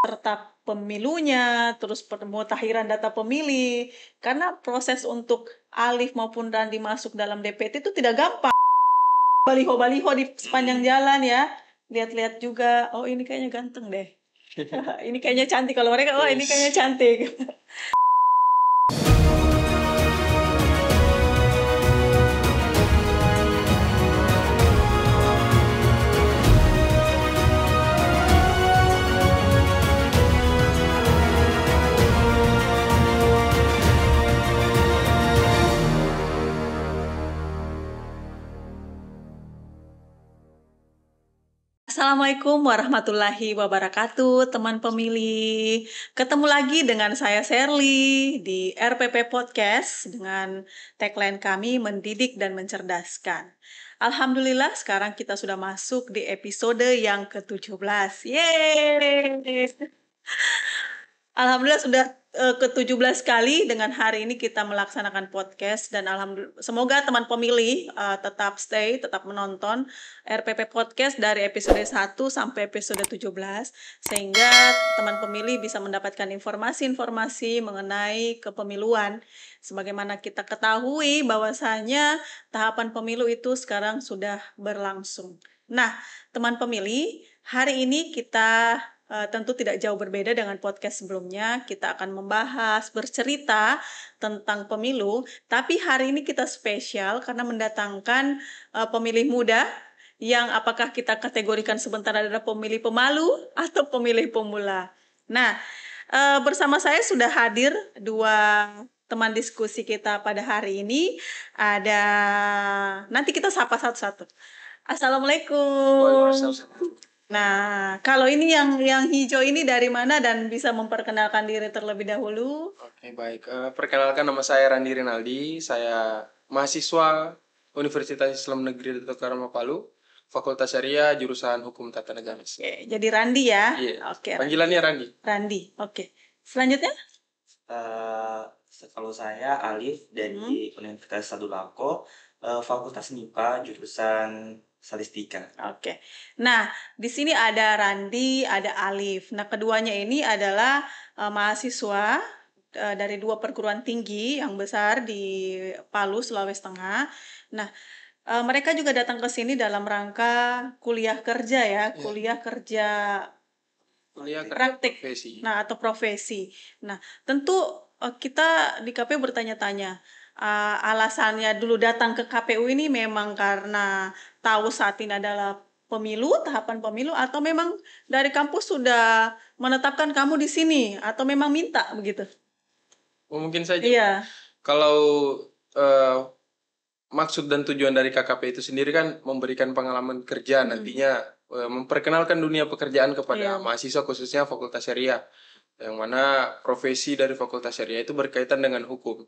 serta pemilunya, terus pemutahiran data pemilih. Karena proses untuk Alif maupun Randi masuk dalam DPT itu tidak gampang. Baliho-baliho di sepanjang jalan ya. Lihat-lihat juga, oh ini kayaknya ganteng deh. Ini kayaknya cantik. Kalau mereka, wah ini kayaknya cantik. Assalamualaikum warahmatullahi wabarakatuh, teman pemilih. Ketemu lagi dengan saya Sherly di RPP Podcast dengan tagline kami mendidik dan mencerdaskan. Alhamdulillah sekarang kita sudah masuk di episode yang ke-17. Yeay! Alhamdulillah sudah ke-17 kali dengan hari ini kita melaksanakan podcast dan alhamdulillah semoga teman pemilih tetap stay, tetap menonton RPP Podcast dari episode 1 sampai episode 17 sehingga teman pemilih bisa mendapatkan informasi-informasi mengenai kepemiluan. Sebagaimana kita ketahui bahwasanya tahapan pemilu itu sekarang sudah berlangsung. Nah, teman pemilih, hari ini kita tentu tidak jauh berbeda dengan podcast sebelumnya. Kita akan membahas, bercerita tentang pemilu. Tapi hari ini kita spesial karena mendatangkan pemilih muda yang apakah kita kategorikan sebentar adalah pemilih pemalu atau pemilih pemula. Nah, bersama saya sudah hadir dua teman diskusi kita pada hari ini. Nanti kita sapa satu-satu. Assalamualaikum. Nah, kalau ini yang hijau ini dari mana dan bisa memperkenalkan diri terlebih dahulu? Oke, baik. Perkenalkan, nama saya Randi Rinaldi. Saya mahasiswa Universitas Islam Negeri Dato' Karama Palu, Fakultas Syariah, jurusan Hukum Tata Negara. Oke, jadi Randi ya? Iya. Oke. Panggilannya Randi. Randi, oke. Selanjutnya? Kalau saya Alif dari Universitas Sadulako, Fakultas MIPA, jurusan Statistika. Oke. Nah, di sini ada Randi, ada Alif. Nah, keduanya ini adalah mahasiswa dari dua perguruan tinggi yang besar di Palu, Sulawesi Tengah. Nah, mereka juga datang ke sini dalam rangka kuliah kerja ya, kuliah kerja praktik, profesi. Nah atau profesi. Nah, tentu kita di KPU bertanya-tanya. Alasannya dulu datang ke KPU ini memang karena tahu saat ini adalah pemilu, tahapan pemilu, atau memang dari kampus sudah menetapkan kamu di sini, atau memang minta begitu? Mungkin saja. Iya. Kalau maksud dan tujuan dari KKP itu sendiri kan memberikan pengalaman kerja nantinya, memperkenalkan dunia pekerjaan kepada mahasiswa khususnya Fakultas Syariah. Yang mana profesi dari Fakultas Syariah itu berkaitan dengan hukum.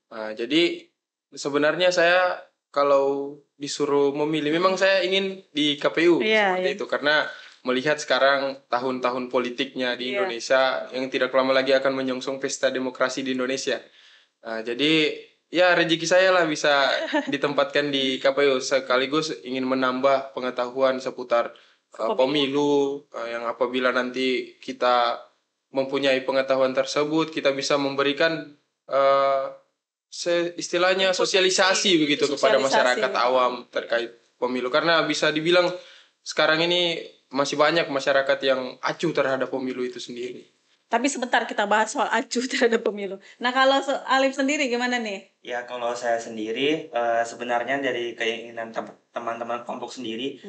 Nah, jadi sebenarnya saya kalau disuruh memilih, memang saya ingin di KPU seperti itu karena melihat sekarang tahun-tahun politiknya di Indonesia yang tidak lama lagi akan menyongsong pesta demokrasi di Indonesia. Nah, jadi ya rezeki saya lah bisa ditempatkan di KPU, sekaligus ingin menambah pengetahuan seputar pemilu, yang apabila nanti kita mempunyai pengetahuan tersebut, kita bisa memberikan istilahnya sosialisasi begitu kepada masyarakat awam terkait pemilu. Karena bisa dibilang sekarang ini masih banyak masyarakat yang acuh terhadap pemilu itu sendiri. Tapi sebentar kita bahas soal acuh terhadap pemilu. Nah, kalau Alif sendiri gimana nih? Ya, kalau saya sendiri sebenarnya dari keinginan teman-teman kelompok sendiri,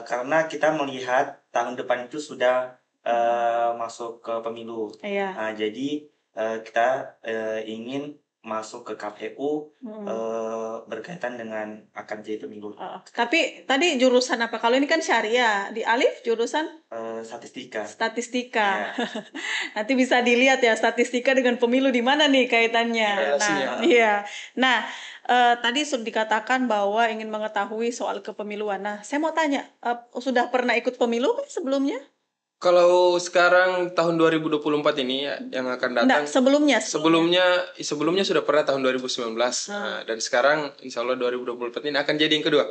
karena kita melihat tahun depan itu sudah masuk ke pemilu. Nah, jadi kita ingin masuk ke KPU berkaitan dengan akan jadi pemilu. Tapi tadi jurusan apa? Kalau ini kan syariah, di Alif jurusan statistika. Statistika. Nanti bisa dilihat ya statistika dengan pemilu di mana nih kaitannya. Nah, tadi sudah dikatakan bahwa ingin mengetahui soal kepemiluan. Nah, saya mau tanya, sudah pernah ikut pemilu sebelumnya? Kalau sekarang tahun 2024 ini yang akan datang. Sebelumnya sudah pernah tahun 2019. Dan sekarang insya Allah 2024 ini akan jadi yang kedua.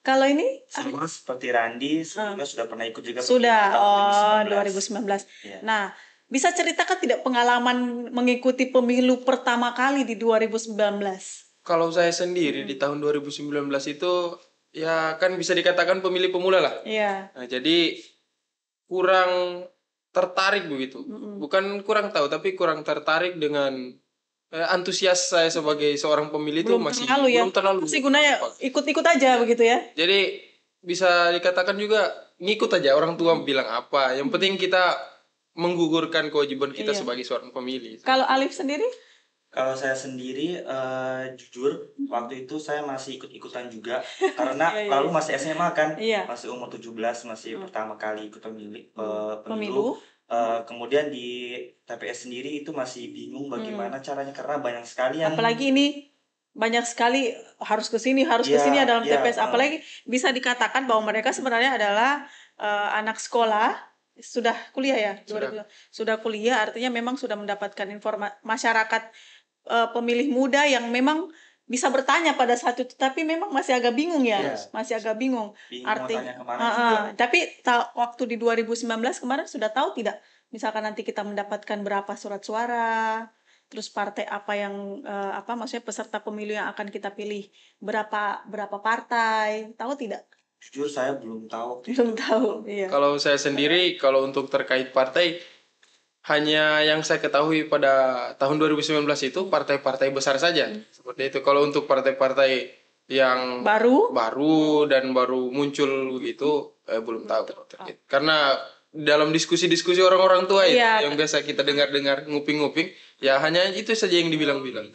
Kalau ini Semua seperti Randi sebelumnya sudah pernah ikut juga sudah tahun 2019. Ya. Nah, bisa ceritakan tidak pengalaman mengikuti pemilu pertama kali di 2019? Kalau saya sendiri di tahun 2019 itu ya kan bisa dikatakan pemilih pemula lah. Iya. Nah, jadi kurang tertarik begitu. Bukan kurang tahu tapi kurang tertarik dengan antusias saya sebagai seorang pemilih itu masih belum terlalu. Masih gunanya ikut-ikut aja begitu ya. Jadi bisa dikatakan juga ngikut aja orang tua bilang apa. Yang penting kita menggugurkan kewajiban kita sebagai seorang pemilih. Kalau Alif sendiri? Kalau saya sendiri jujur waktu itu saya masih ikut-ikutan juga karena lalu masih SMA kan, masih umur 17, masih pertama kali ikut pemilu. Kemudian di TPS sendiri itu masih bingung bagaimana caranya karena banyak sekali yang apalagi ini banyak sekali harus ke sini dalam TPS, apalagi bisa dikatakan bahwa mereka sebenarnya adalah anak sekolah sudah kuliah ya, sudah kuliah, artinya memang sudah mendapatkan masyarakat pemilih muda yang memang bisa bertanya pada saat itu, tapi memang masih agak bingung ya, masih agak bingung. Artinya, tapi waktu di 2019 kemarin sudah tahu tidak, misalkan nanti kita mendapatkan berapa surat suara, terus partai apa yang maksudnya peserta pemilu yang akan kita pilih berapa partai, tahu tidak? Jujur saya belum tahu. Belum tahu. Iya. Kalau saya sendiri, kalau untuk terkait partai, hanya yang saya ketahui pada tahun 2019 itu partai-partai besar saja. Seperti itu. Kalau untuk partai-partai yang baru dan baru muncul begitu, belum tahu. Karena dalam diskusi-diskusi orang-orang tua yang biasa kita dengar-dengar nguping-nguping, ya hanya itu saja yang dibilang-bilang.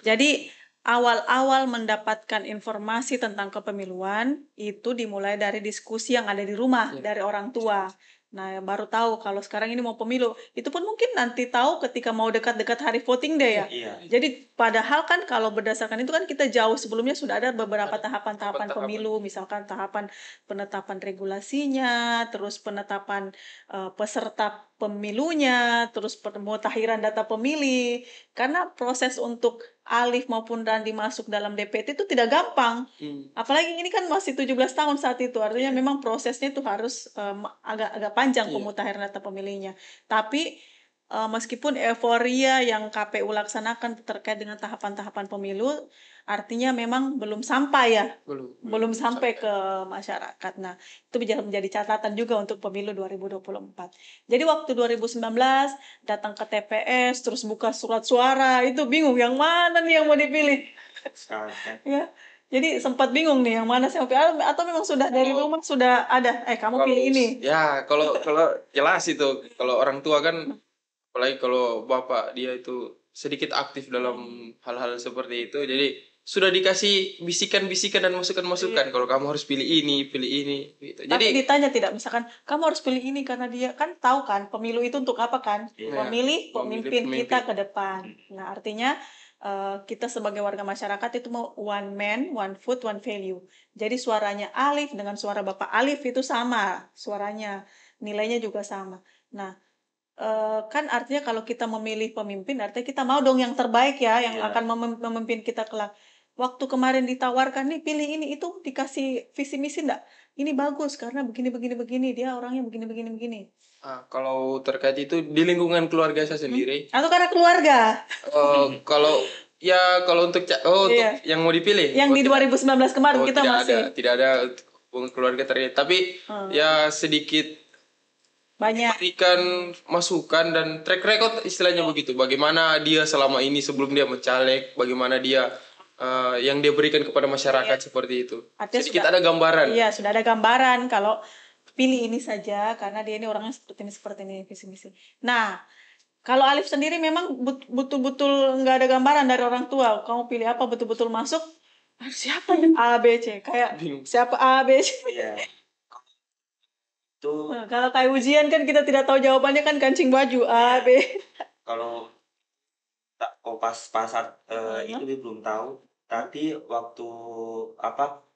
Jadi awal-awal mendapatkan informasi tentang kepemiluan itu dimulai dari diskusi yang ada di rumah dari orang tua. Nah, baru tahu kalau sekarang ini mau pemilu. Itu pun mungkin nanti tahu ketika mau dekat-dekat hari voting day ya. Jadi padahal kan kalau berdasarkan itu kan kita jauh sebelumnya sudah ada beberapa tahapan-tahapan pemilu, misalkan tahapan penetapan regulasinya, terus penetapan peserta pemilunya, terus pemutakhiran data pemilih. Karena proses untuk Alif maupun Randi masuk dalam DPT itu tidak gampang. Apalagi ini kan masih 17 tahun saat itu. Artinya memang prosesnya itu harus agak panjang pemutakhiran data pemilihnya. Tapi meskipun euforia yang KPU laksanakan terkait dengan tahapan-tahapan pemilu, artinya memang belum sampai ya. Belum sampai ke masyarakat. Nah, itu bisa menjadi catatan juga untuk pemilu 2024. Jadi waktu 2019 datang ke TPS, terus buka surat suara, itu bingung yang mana nih yang mau dipilih. Ya. Jadi sempat bingung nih yang mana sih atau memang sudah dari rumah sudah ada kamu pilih ini. Ya, kalau jelas itu kalau orang tua kan apalagi kalau bapak dia itu sedikit aktif dalam hal-hal seperti itu, jadi sudah dikasih bisikan-bisikan dan masukan-masukan kalau kamu harus pilih ini gitu. Tapi ditanya tidak, misalkan kamu harus pilih ini karena dia kan tahu kan pemilu itu untuk apa kan? Memilih pemimpin kita ke depan. Nah, artinya kita sebagai warga masyarakat itu mau one man, one vote, one value. Jadi suaranya Alif dengan suara Bapak Alif itu sama suaranya, nilainya juga sama. Nah, kan artinya kalau kita memilih pemimpin, artinya kita mau dong yang terbaik ya, yang akan memimpin kita kelak. Waktu kemarin ditawarkan nih pilih ini, itu dikasih visi misi enggak? Ini bagus karena begini, dia orangnya begini. Kalau terkait itu di lingkungan keluarga saya sendiri. Atau karena keluarga? Kalau untuk yang mau dipilih. Yang di 2019 kemarin kita tidak ada keluarga terkait. Tapi ya sedikit banyak berikan masukan dan track record istilahnya begitu. Bagaimana dia selama ini sebelum dia mencaleg, bagaimana dia yang dia berikan kepada masyarakat seperti itu. Artinya sedikit ada gambaran. Iya, sudah ada gambaran kalau pilih ini saja karena dia ini orangnya seperti ini visi misi. Nah, kalau Alif sendiri memang betul-betul nggak ada gambaran dari orang tua. Kamu pilih apa betul-betul masuk? Siapa ya? A B C kayak siapa A B C. Iya. Kalau kayak ujian kan kita tidak tahu jawabannya kan kancing baju A B. Kalau pas saat itu dia belum tahu, tapi waktu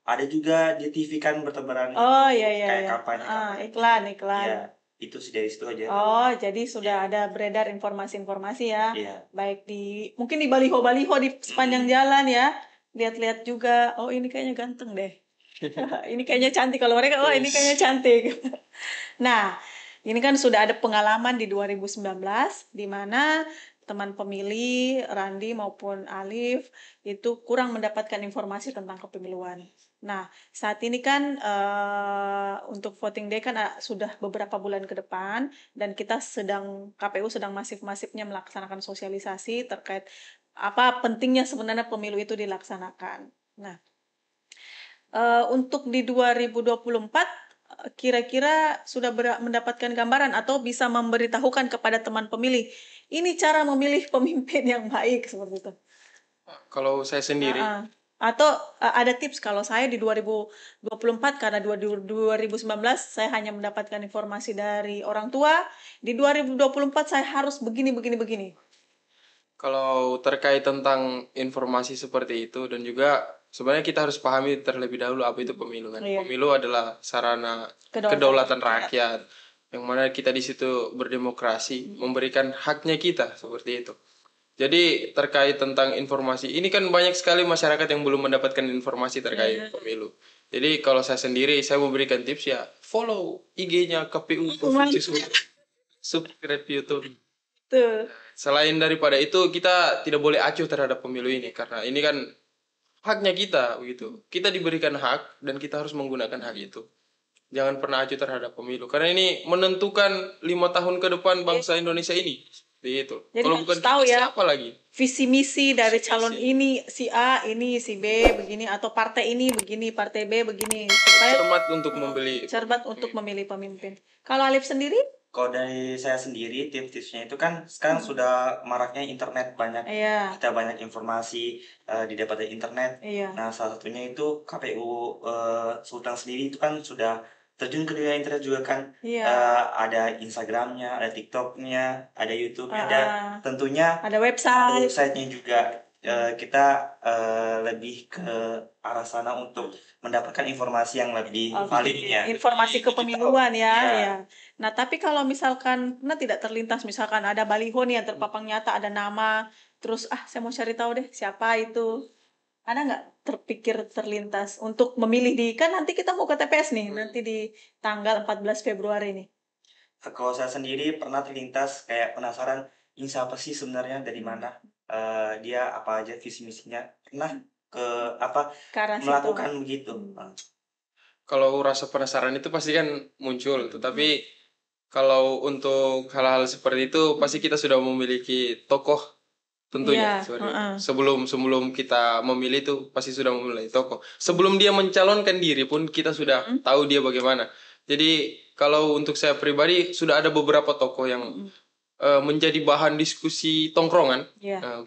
ada juga di TV kan bertebaran kayak kampanye. Iklan. Iya, itu sih dari situ aja. Oh, jadi sudah ada beredar informasi-informasi ya. Iya. Baik mungkin di baliho di sepanjang jalan ya. Lihat-lihat juga, oh ini kayaknya ganteng deh. Ini kayaknya cantik, kalau mereka ini kayaknya cantik. Nah, ini kan sudah ada pengalaman di 2019 di mana teman pemilih Randi maupun Alif itu kurang mendapatkan informasi tentang kepemiluan. Nah, saat ini kan untuk voting day kan sudah beberapa bulan ke depan dan KPU sedang masif-masifnya melaksanakan sosialisasi terkait apa pentingnya sebenarnya pemilu itu dilaksanakan. Nah, untuk di 2024 kira-kira sudah mendapatkan gambaran atau bisa memberitahukan kepada teman pemilih ini cara memilih pemimpin yang baik seperti itu. Kalau saya sendiri atau ada tips. Kalau saya di 2024 karena 2019 saya hanya mendapatkan informasi dari orang tua, di 2024 saya harus begini. Kalau terkait tentang informasi seperti itu dan juga sebenarnya kita harus pahami terlebih dahulu apa itu pemilu kan. Iya. Pemilu adalah sarana kedaulatan rakyat yang mana kita di situ berdemokrasi, memberikan haknya kita seperti itu. Jadi terkait tentang informasi, ini kan banyak sekali masyarakat yang belum mendapatkan informasi terkait pemilu. Jadi kalau saya sendiri, saya memberikan tips ya, follow IG-nya KPU, subscribe YouTube. Tuh. Selain daripada itu, kita tidak boleh acuh terhadap pemilu ini karena ini kan haknya kita begitu. Kita diberikan hak dan kita harus menggunakan hak itu. Jangan pernah acuh terhadap pemilu karena ini menentukan 5 tahun ke depan bangsa Indonesia ini. Itu. Jadi kalau bukan tahu ya siapa lagi? Visi misi dari calon ini, si A ini, si B begini, atau partai ini begini, partai B begini, supaya cermat untuk memilih pemimpin. Kalau Alif sendiri? Kalau dari saya sendiri, tips-tipsnya itu kan sekarang sudah maraknya internet, banyak kita banyak informasi didapat dari internet. Nah, salah satunya itu KPU Sulteng sendiri itu kan sudah terjun ke dunia internet juga kan. Ada Instagramnya, ada TikToknya, ada YouTube-nya, dan tentunya ada website-nya juga. Kita lebih ke arah sana untuk mendapatkan informasi yang lebih validnya. Informasi kepemiluan ya. Nah, tapi kalau misalkan tidak terlintas, misalkan ada baliho nih yang terpapang nyata, ada nama, terus saya mau cari tahu deh siapa itu. Ada nggak terlintas untuk memilih kan nanti kita mau ke TPS nih, nanti di tanggal 14 Februari nih. Kalau saya sendiri pernah terlintas kayak penasaran, ini siapa sih sebenarnya, dari mana, dia apa aja visi misinya, pernah melakukan begitu. Kalau rasa penasaran itu pasti kan muncul, tetapi kalau untuk hal-hal seperti itu pasti kita sudah memiliki tokoh tentunya. Sebelum kita memilih itu pasti sudah memilih tokoh. Sebelum dia mencalonkan diri pun kita sudah tahu dia bagaimana. Jadi kalau untuk saya pribadi sudah ada beberapa tokoh yang menjadi bahan diskusi tongkrongan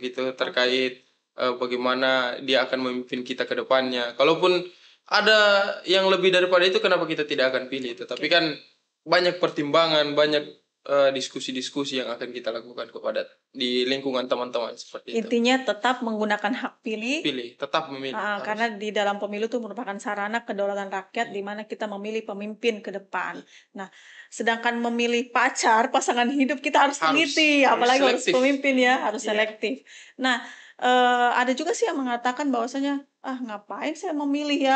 gitu terkait bagaimana dia akan memimpin kita ke depannya. Kalaupun ada yang lebih daripada itu, kenapa kita tidak akan pilih itu? Tapi kan banyak pertimbangan, banyak diskusi-diskusi yang akan kita lakukan kepada di lingkungan teman-teman seperti itu. Intinya tetap menggunakan hak pilih. Tetap memilih. Karena di dalam pemilu itu merupakan sarana kedaulatan rakyat di mana kita memilih pemimpin ke depan. Nah, sedangkan memilih pasangan hidup kita harus teliti, apalagi harus pemimpin harus selektif. Nah, ada juga sih yang mengatakan bahwasanya ngapain saya memilih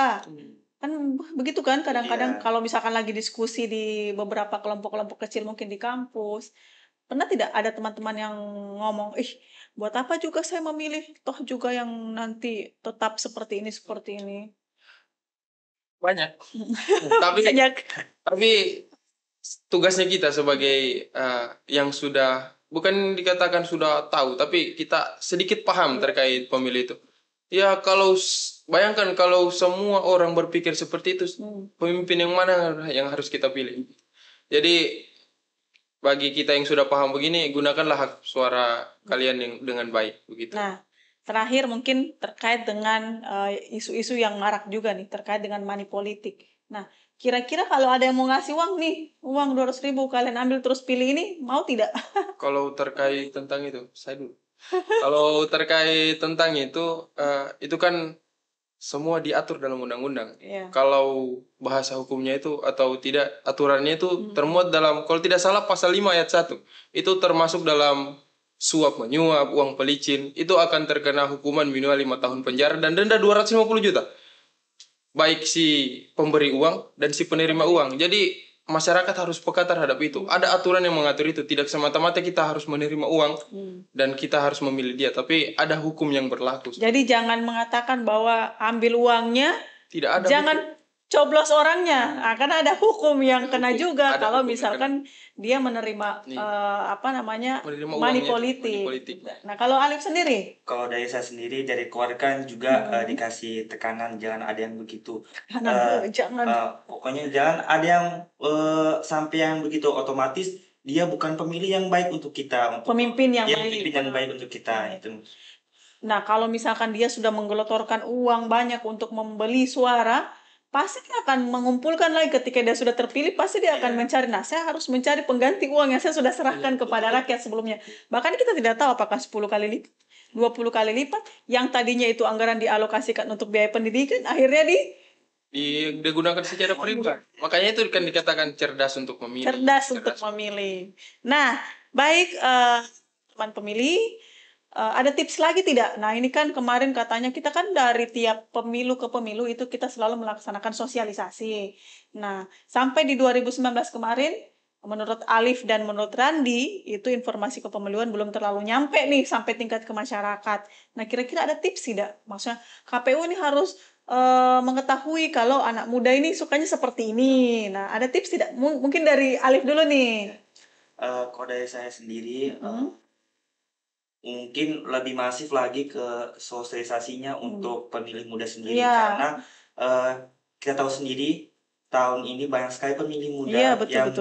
kan begitu kan kadang-kadang kalau misalkan lagi diskusi di beberapa kelompok-kelompok kecil mungkin di kampus, pernah tidak ada teman-teman yang ngomong, buat apa juga saya memilih, toh juga yang nanti tetap seperti ini. Banyak. Tapi tugasnya kita sebagai yang sudah, bukan dikatakan sudah tahu, tapi kita sedikit paham terkait pemilih itu. Ya bayangkan kalau semua orang berpikir seperti itu, pemimpin yang mana yang harus kita pilih. Jadi bagi kita yang sudah paham begini, gunakanlah hak suara kalian yang dengan baik begitu. Nah, terakhir mungkin terkait dengan isu-isu yang marak juga nih terkait dengan money politik. Nah, kira-kira kalau ada yang mau ngasih uang 200.000 kalian ambil terus pilih ini, mau tidak? Kalau terkait tentang itu, saya dulu. Kalau terkait tentang itu kan semua diatur dalam undang-undang. Kalau bahasa hukumnya itu atau tidak, aturannya itu termuat dalam, kalau tidak salah pasal 5 ayat 1. Itu termasuk dalam suap menyuap, uang pelicin, itu akan terkena hukuman minimal 5 tahun penjara dan denda 250 juta. baik si pemberi uang dan si penerima uang. Jadi masyarakat harus peka terhadap itu. Ada aturan yang mengatur itu. Tidak semata-mata kita harus menerima uang dan kita harus memilih dia, tapi ada hukum yang berlaku. Jadi jangan mengatakan bahwa ambil uangnya, tidak ada jangan hukum. Coblos orangnya. Nah, karena ada hukum yang kena juga Ada kalau hukum yang misalkan dia menerima menerima money uangnya, politik. money politik. Nah, kalau Alif sendiri? Kalau dari saya sendiri, dari keluarga juga dikasih tekanan jangan ada yang begitu. Jangan. Pokoknya jangan ada yang sampai yang begitu, otomatis dia bukan pemilih yang baik untuk kita. Pemimpin yang dia baik. Pemimpin yang baik untuk kita itu. Nah, kalau misalkan dia sudah menggelontorkan uang banyak untuk membeli suara, pasti dia akan mengumpulkan lagi ketika dia sudah terpilih, pasti dia akan mencari, nah saya harus mencari pengganti uang yang saya sudah serahkan kepada rakyat sebelumnya. Bahkan kita tidak tahu apakah 10 kali lipat, 20 kali lipat, yang tadinya itu anggaran dialokasikan untuk biaya pendidikan, akhirnya digunakan secara pribadi. Makanya itu kan dikatakan cerdas untuk memilih. Cerdas untuk memilih. Nah, baik teman pemilih, ada tips lagi tidak? Nah, ini kan kemarin katanya kita kan dari tiap pemilu ke pemilu itu kita selalu melaksanakan sosialisasi. Nah, sampai di 2019 kemarin, menurut Alif dan menurut Randi, itu informasi kepemiluan belum terlalu nyampe nih sampai tingkat ke masyarakat. Nah, kira-kira ada tips tidak? Maksudnya KPU ini harus mengetahui kalau anak muda ini sukanya seperti ini. Nah, ada tips tidak? Mungkin dari Alif dulu nih. Kalau dari saya sendiri, mungkin lebih masif lagi ke sosialisasinya untuk pemilih muda sendiri, karena kita tahu sendiri tahun ini banyak sekali pemilih muda yang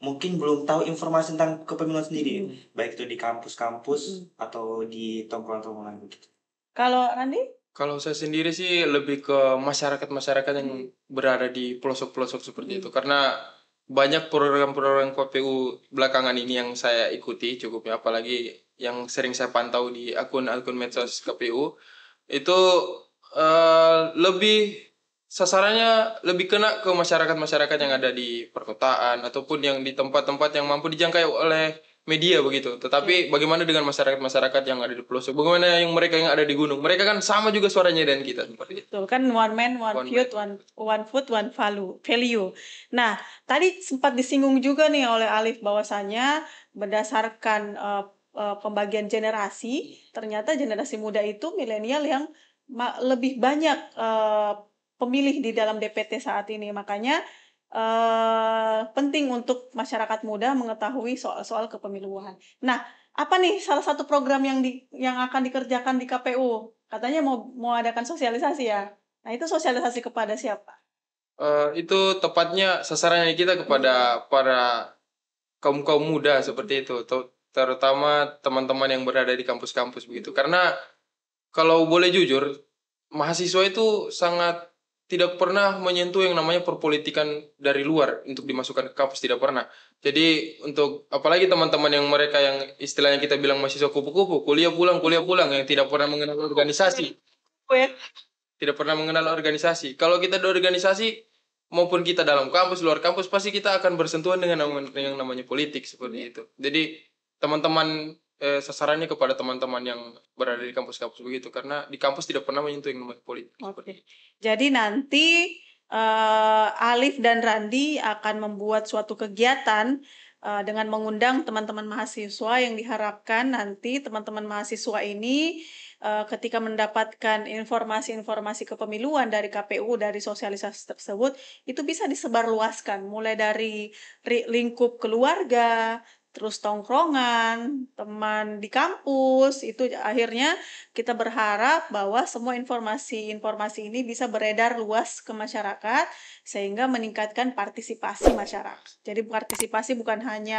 mungkin belum tahu informasi tentang kepemiluan sendiri, baik itu di kampus-kampus atau di tongkrongan-tongkrongan begitu. Kalau Randi? Kalau saya sendiri sih lebih ke masyarakat-masyarakat yang berada di pelosok-pelosok seperti itu, karena banyak program-program KPU belakangan ini yang saya ikuti cukupnya, apalagi yang sering saya pantau di akun-akun medsos KPU itu lebih sasarannya lebih kena ke masyarakat-masyarakat yang ada di perkotaan ataupun yang di tempat-tempat yang mampu dijangkau oleh media begitu. Tetapi bagaimana dengan masyarakat-masyarakat yang ada di pelosok? Bagaimana yang mereka yang ada di gunung? Mereka kan sama juga suaranya dan kita seperti itu. Betul kan, one man, one food, one value. Nah, tadi sempat disinggung juga nih oleh Alif bahwasanya berdasarkan pembagian generasi, ternyata generasi muda itu milenial yang lebih banyak pemilih di dalam DPT saat ini. Makanya penting untuk masyarakat muda mengetahui soal kepemiluan. Nah, apa nih salah satu program yang akan dikerjakan di KPU? Katanya mau adakan sosialisasi ya. Nah, itu sosialisasi kepada siapa? Itu tepatnya sasarannya kita kepada para kaum muda seperti itu, terutama teman-teman yang berada di kampus-kampus begitu. Karena kalau boleh jujur, mahasiswa itu sangat tidak pernah menyentuh yang namanya perpolitikan dari luar untuk dimasukkan ke kampus, tidak pernah. Jadi untuk apalagi teman-teman yang mereka yang istilahnya kita bilang mahasiswa kupu-kupu, kuliah pulang yang tidak pernah mengenal organisasi. Tidak pernah mengenal organisasi. Kalau kita di organisasi maupun kita dalam kampus, luar kampus, pasti kita akan bersentuhan dengan yang namanya politik seperti itu. Jadi teman-teman sasarannya kepada teman-teman yang berada di kampus-kampus begitu, karena di kampus tidak pernah menyentuh yang namanya politik. Oke. Jadi nanti Alif dan Randi akan membuat suatu kegiatan dengan mengundang teman-teman mahasiswa yang diharapkan nanti teman-teman mahasiswa ini ketika mendapatkan informasi-informasi kepemiluan dari KPU, dari sosialisasi tersebut, itu bisa disebarluaskan mulai dari lingkup keluarga, terus tongkrongan, teman di kampus, itu akhirnya kita berharap bahwa semua informasi ini bisa beredar luas ke masyarakat sehingga meningkatkan partisipasi masyarakat. Jadi partisipasi bukan hanya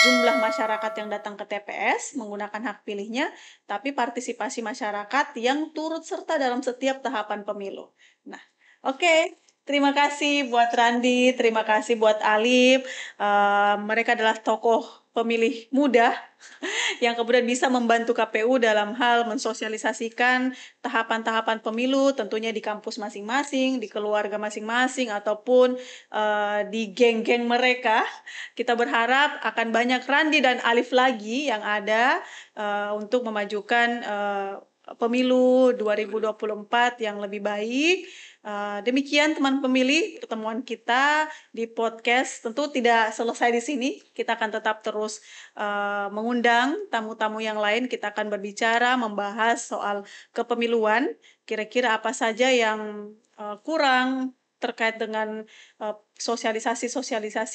jumlah masyarakat yang datang ke TPS menggunakan hak pilihnya, tapi partisipasi masyarakat yang turut serta dalam setiap tahapan pemilu. Nah, oke. Terima kasih buat Randi, terima kasih buat Alif. Mereka adalah tokoh pemilih muda yang kemudian bisa membantu KPU dalam hal mensosialisasikan tahapan-tahapan pemilu, tentunya di kampus masing-masing, di keluarga masing-masing, ataupun di geng-geng mereka. Kita berharap akan banyak Randi dan Alif lagi yang ada untuk memajukan pemilu 2024 yang lebih baik. Demikian teman pemilih pertemuan kita di podcast. Tentu tidak selesai di sini. Kita akan tetap terus mengundang tamu-tamu yang lain. Kita akan berbicara, membahas soal kepemiluan. Kira-kira apa saja yang kurang terkait dengan sosialisasi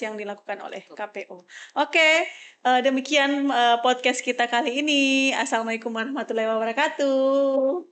yang dilakukan oleh KPU. Oke, demikian podcast kita kali ini. Assalamualaikum warahmatullahi wabarakatuh.